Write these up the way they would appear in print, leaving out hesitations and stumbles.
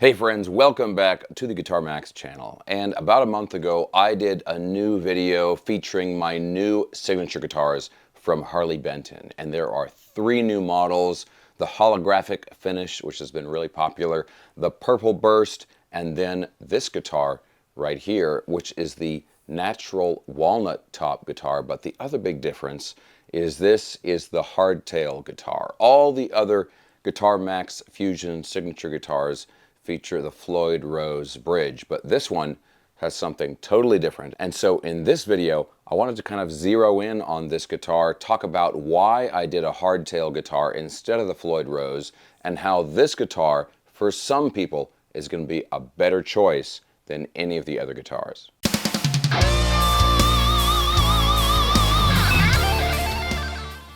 Hey friends, welcome back to the Guitar Max channel. And about a month ago, I did a new video featuring my new signature guitars from Harley Benton. And there are 3 new models: the holographic finish, which has been really popular, the purple burst, and then this guitar right here, which is the natural walnut top guitar. But the other big difference is this is the hardtail guitar. All the other Guitar Max Fusion signature guitars feature the Floyd Rose bridge, but this one has something totally different. And so in this video, I wanted to kind of zero in on this guitar, talk about why I did a hardtail guitar instead of the Floyd Rose, and how this guitar, for some people, is going to be a better choice than any of the other guitars.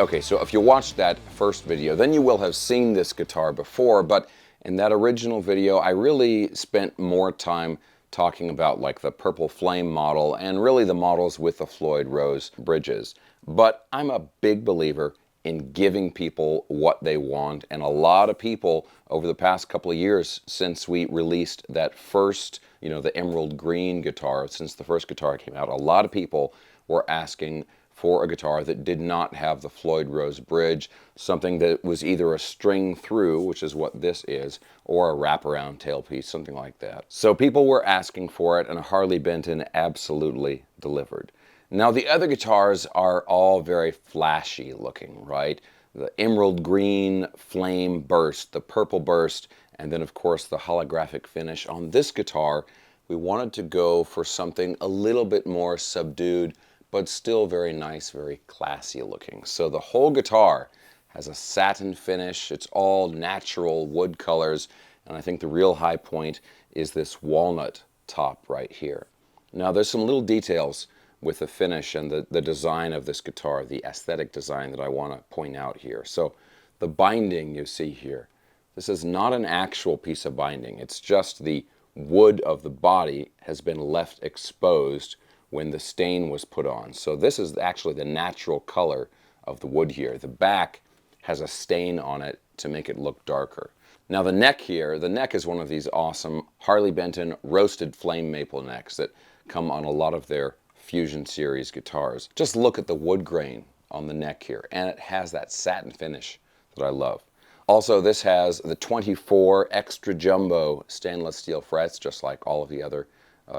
Okay, so if you watched that first video, then you will have seen this guitar before, but in that original video, I really spent more time talking about like the Purple Flame model and really the models with the Floyd Rose bridges. But I'm a big believer in giving people what they want, and a lot of people over the past couple of years since we released that first, the emerald green guitar, since the first guitar came out, a lot of people were asking for a guitar that did not have the Floyd Rose bridge, something that was either a string through, which is what this is, or a wraparound tailpiece, something like that. So people were asking for it, and Harley Benton absolutely delivered. Now the other guitars are all very flashy looking, right? The emerald green flame burst, the purple burst, and then of course the holographic finish. On this guitar, we wanted to go for something a little bit more subdued, but still very nice, very classy looking. So the whole guitar has a satin finish. It's all natural wood colors, and I think the real high point is this walnut top right here. Now there's some little details with the finish and the design of this guitar, the aesthetic design, that I want to point out here. So the binding you see here, this is not an actual piece of binding. It's just the wood of the body has been left exposed when the stain was put on. So this is actually the natural color of the wood here. The back has a stain on it to make it look darker. Now the neck here, the neck is one of these awesome Harley Benton roasted flame maple necks that come on a lot of their Fusion series guitars. Just look at the wood grain on the neck here, and it has that satin finish that I love. Also, this has the 24 extra jumbo stainless steel frets, just like all of the other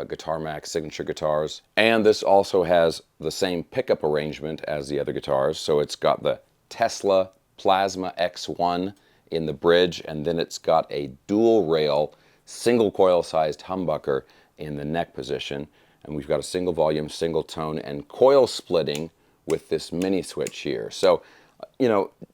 Guitar Max signature guitars. And this also has the same pickup arrangement as the other guitars. So it's got the Tesla Plasma X1 in the bridge, and then it's got a dual rail, single coil sized humbucker in the neck position. And we've got a single volume, single tone, and coil splitting with this mini switch here. So,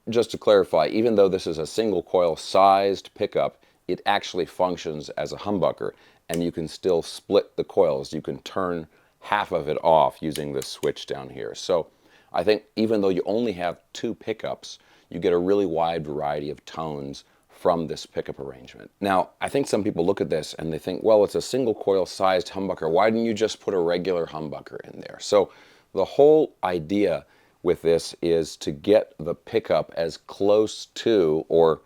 just to clarify, even though this is a single coil sized pickup, it actually functions as a humbucker, and you can still split the coils. You can turn half of it off using this switch down here. So I think even though you only have 2 pickups, you get a really wide variety of tones from this pickup arrangement. Now, I think some people look at this and they think, well, it's a single coil sized humbucker. Why didn't you just put a regular humbucker in there? So the whole idea with this is to get the pickup as close to, or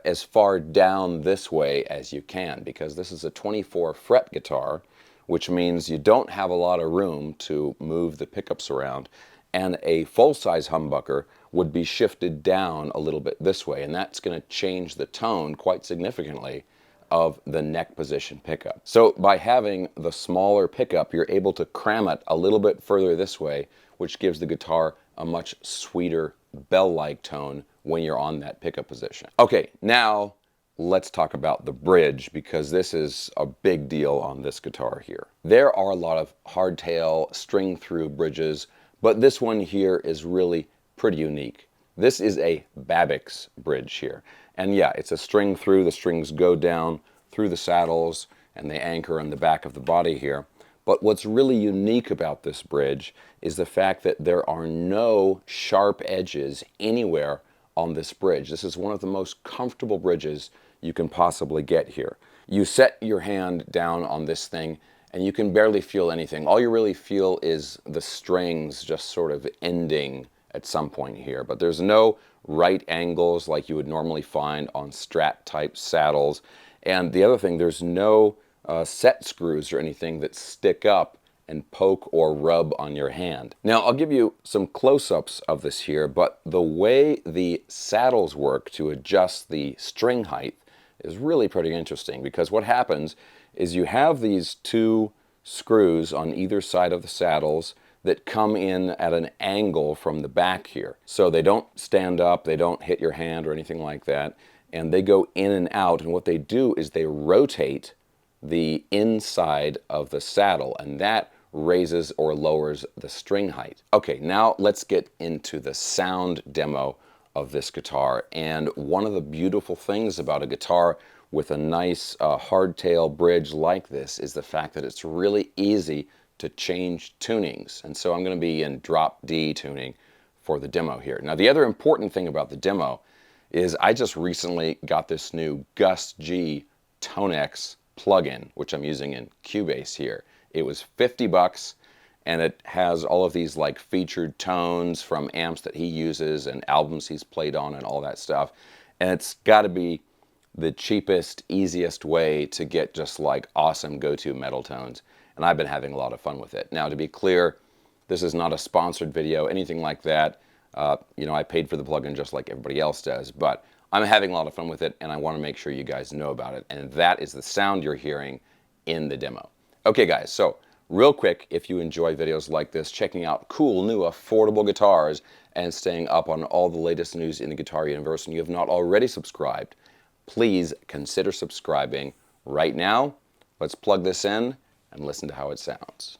as far down this way as you can, because this is a 24 fret guitar, which means you don't have a lot of room to move the pickups around, and a full-size humbucker would be shifted down a little bit this way, and that's going to change the tone quite significantly of the neck position pickup. So by having the smaller pickup, you're able to cram it a little bit further this way, which gives the guitar a much sweeter bell-like tone when you're on that pickup position. Okay, now let's talk about the bridge, because this is a big deal on this guitar here. There are a lot of hardtail string through bridges, but this one here is really pretty unique. This is a Babicz bridge here. And yeah, it's a string through. The strings go down through the saddles and they anchor on the back of the body here. But what's really unique about this bridge is the fact that there are no sharp edges anywhere on this bridge. This is one of the most comfortable bridges you can possibly get here. You set your hand down on this thing and you can barely feel anything. All you really feel is the strings just sort of ending at some point here. But there's no right angles like you would normally find on Strat type saddles. And the other thing, there's no set screws or anything that stick up and poke or rub on your hand. Now I'll give you some close-ups of this here, but the way the saddles work to adjust the string height is really pretty interesting, because what happens is you have these two screws on either side of the saddles that come in at an angle from the back here. So they don't stand up, they don't hit your hand or anything like that, and they go in and out, and what they do is they rotate the inside of the saddle, and that raises or lowers the string height. Okay, now let's get into the sound demo of this guitar. And one of the beautiful things about a guitar with a nice hardtail bridge like this is the fact that it's really easy to change tunings. And so I'm going to be in drop D tuning for the demo here. Now the other important thing about the demo is I just recently got this new Gus G ToneX plugin, which I'm using in Cubase here. It was 50 bucks, and it has all of these like featured tones from amps that he uses and albums he's played on and all that stuff. And it's got to be the cheapest, easiest way to get just like awesome go-to metal tones. And I've been having a lot of fun with it. Now, to be clear, this is not a sponsored video, anything like that. You know, I paid for the plugin just like everybody else does, but I'm having a lot of fun with it, and I want to make sure you guys know about it. And that is the sound you're hearing in the demo. Okay guys, so real quick, if you enjoy videos like this, checking out cool, new, affordable guitars, and staying up on all the latest news in the guitar universe, and you have not already subscribed, please consider subscribing right now. Let's plug this in and listen to how it sounds.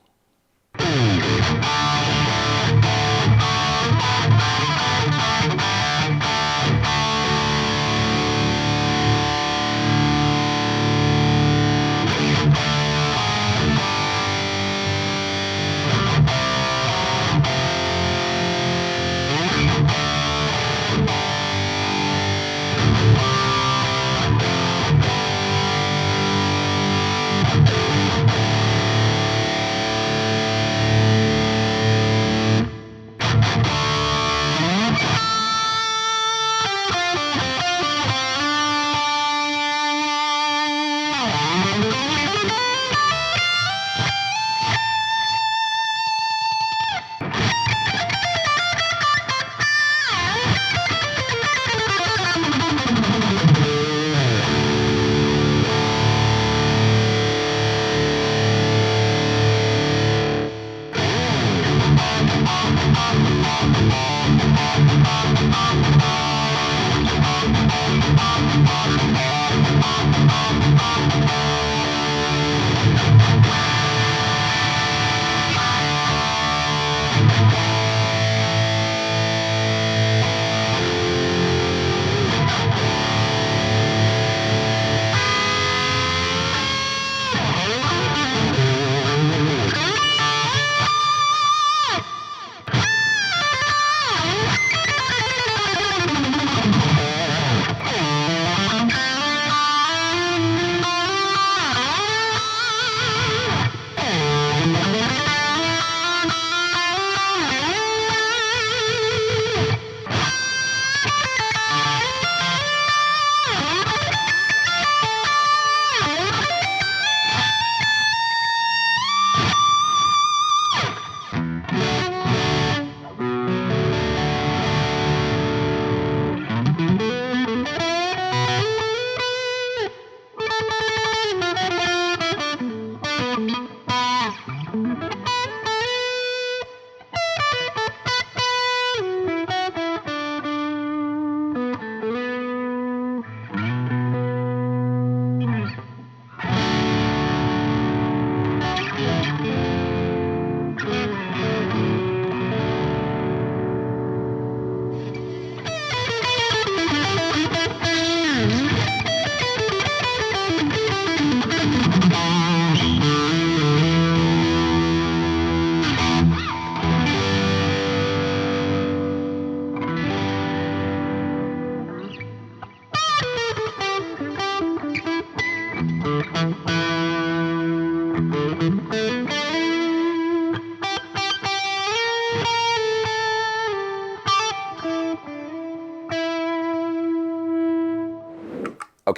Okay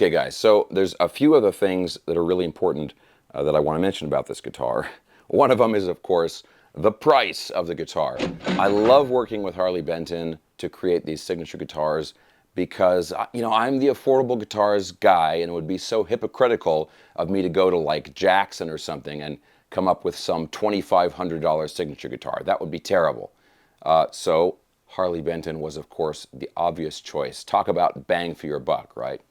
guys, so there's a few other things that are really important that I want to mention about this guitar. One of them is, of course, the price of the guitar. I love working with Harley Benton to create these signature guitars because, you know, I'm the affordable guitars guy, and it would be so hypocritical of me to go to like Jackson or something and come up with some $2,500 signature guitar. That would be terrible. So Harley Benton was, of course, the obvious choice. Talk about bang for your buck, right?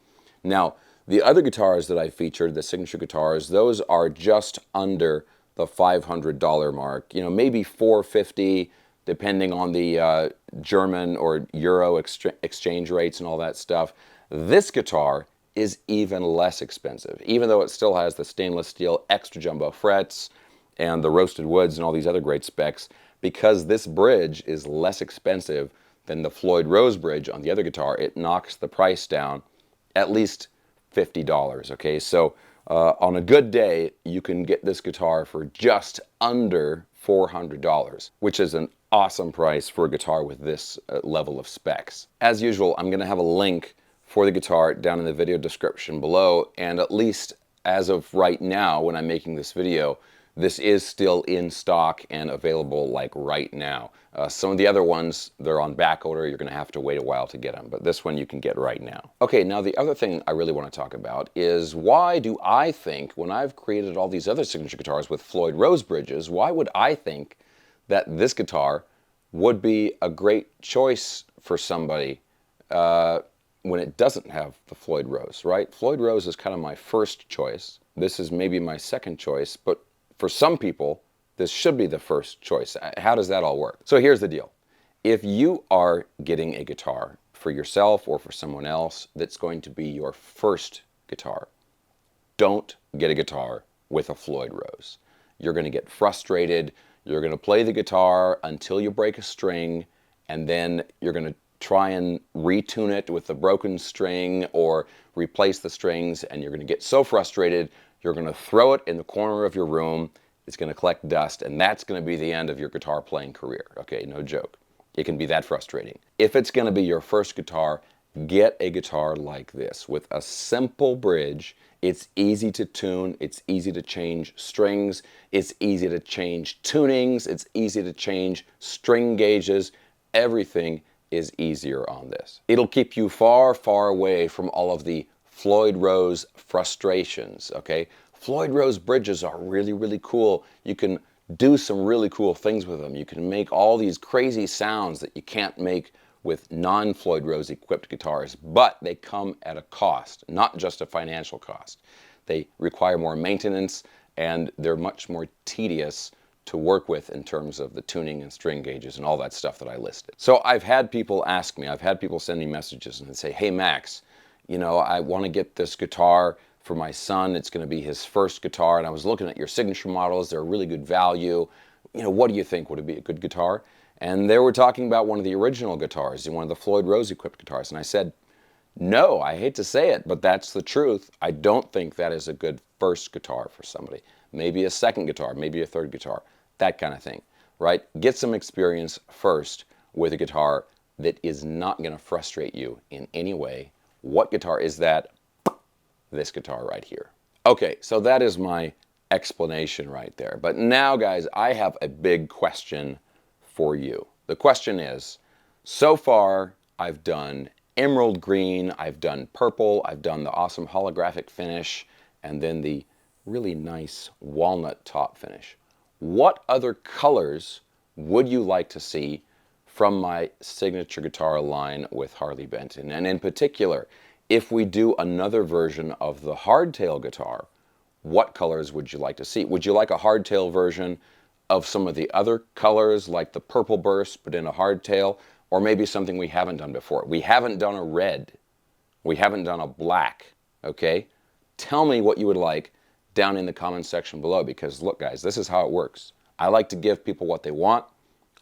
Now, the other guitars that I featured, the signature guitars, those are just under the $500 mark. You know, maybe $450, depending on the German or Euro exchange rates and all that stuff. This guitar is even less expensive, even though it still has the stainless steel extra jumbo frets and the roasted woods and all these other great specs, because this bridge is less expensive than the Floyd Rose bridge on the other guitar. It knocks the price down at least $50, okay? So on a good day, you can get this guitar for just under $400, which is an awesome price for a guitar with this level of specs. As usual, I'm gonna have a link for the guitar down in the video description below, and at least as of right now, when I'm making this video, this is still in stock and available like right now. Some of the other ones, they're on back order. You're gonna have to wait a while to get them, but this one you can get right now. Okay, now the other thing I really wanna talk about is, why do I think, when I've created all these other signature guitars with Floyd Rose bridges, why would I think that this guitar would be a great choice for somebody when it doesn't have the Floyd Rose, right? Floyd Rose is kind of my first choice. This is maybe my second choice, but for some people, this should be the first choice. How does that all work? So here's the deal. If you are getting a guitar for yourself or for someone else that's going to be your first guitar, don't get a guitar with a Floyd Rose. You're going to get frustrated. You're going to play the guitar until you break a string, and then you're going to try and retune it with a broken string or replace the strings, and you're going to get so frustrated you're going to throw it in the corner of your room. It's going to collect dust, and that's going to be the end of your guitar playing career. Okay, no joke. It can be that frustrating. If it's going to be your first guitar, get a guitar like this with a simple bridge. It's easy to tune. It's easy to change strings. It's easy to change tunings. It's easy to change string gauges. Everything is easier on this. It'll keep you far, far away from all of the Floyd Rose frustrations, okay? Floyd Rose bridges are really, really cool. You can do some really cool things with them. You can make all these crazy sounds that you can't make with non-Floyd Rose equipped guitars, but they come at a cost, not just a financial cost. They require more maintenance, and they're much more tedious to work with in terms of the tuning and string gauges and all that stuff that I listed. So I've had people ask me, I've had people send me messages and say, hey Max, you know, I want to get this guitar for my son. It's going to be his first guitar, and I was looking at your signature models. They're really good value. You know, what do you think? Would it be a good guitar? And they were talking about one of the original guitars, one of the Floyd Rose equipped guitars. And I said, no, I hate to say it, but that's the truth. I don't think that is a good first guitar for somebody. Maybe a second guitar, maybe a third guitar, that kind of thing, right? Get some experience first with a guitar that is not going to frustrate you in any way. What guitar is that? This guitar right here. Okay, so that is my explanation right there. But now, guys, I have a big question for you. The question is, so far I've done emerald green, I've done purple, I've done the awesome holographic finish, and then the really nice walnut top finish. What other colors would you like to see from my signature guitar line with Harley Benton? And in particular, if we do another version of the hardtail guitar, what colors would you like to see? Would you like a hardtail version of some of the other colors, like the purple burst, but in a hardtail? Or maybe something we haven't done before. We haven't done a red. We haven't done a black, okay? Tell me what you would like down in the comments section below, because look, guys, this is how it works. I like to give people what they want.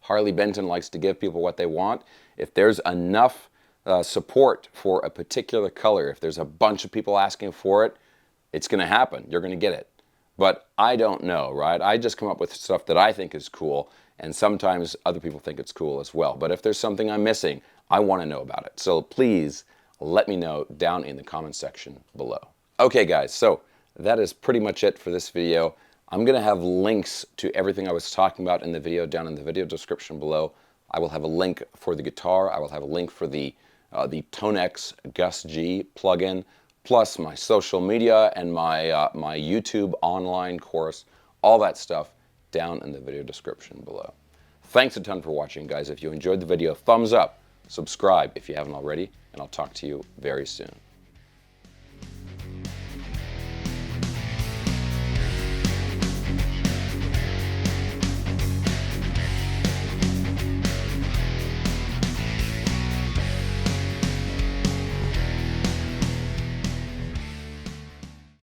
Harley Benton likes to give people what they want. If there's enough support for a particular color, if there's a bunch of people asking for it, it's going to happen. You're going to get it. but I don't know, right? I just come up with stuff that I think is cool, and sometimes other people think it's cool as well. But if there's something I'm missing, I want to know about it. So please let me know down in the comment section below. Okay guys, so that is pretty much it for this video. I'm going to have links to everything I was talking about in the video down in the video description below. I will have a link for the guitar. I will have a link for the ToneX Gus G plugin, plus my social media and my YouTube online course, all that stuff down in the video description below. Thanks a ton for watching, guys. If you enjoyed the video, thumbs up, subscribe if you haven't already, and I'll talk to you very soon.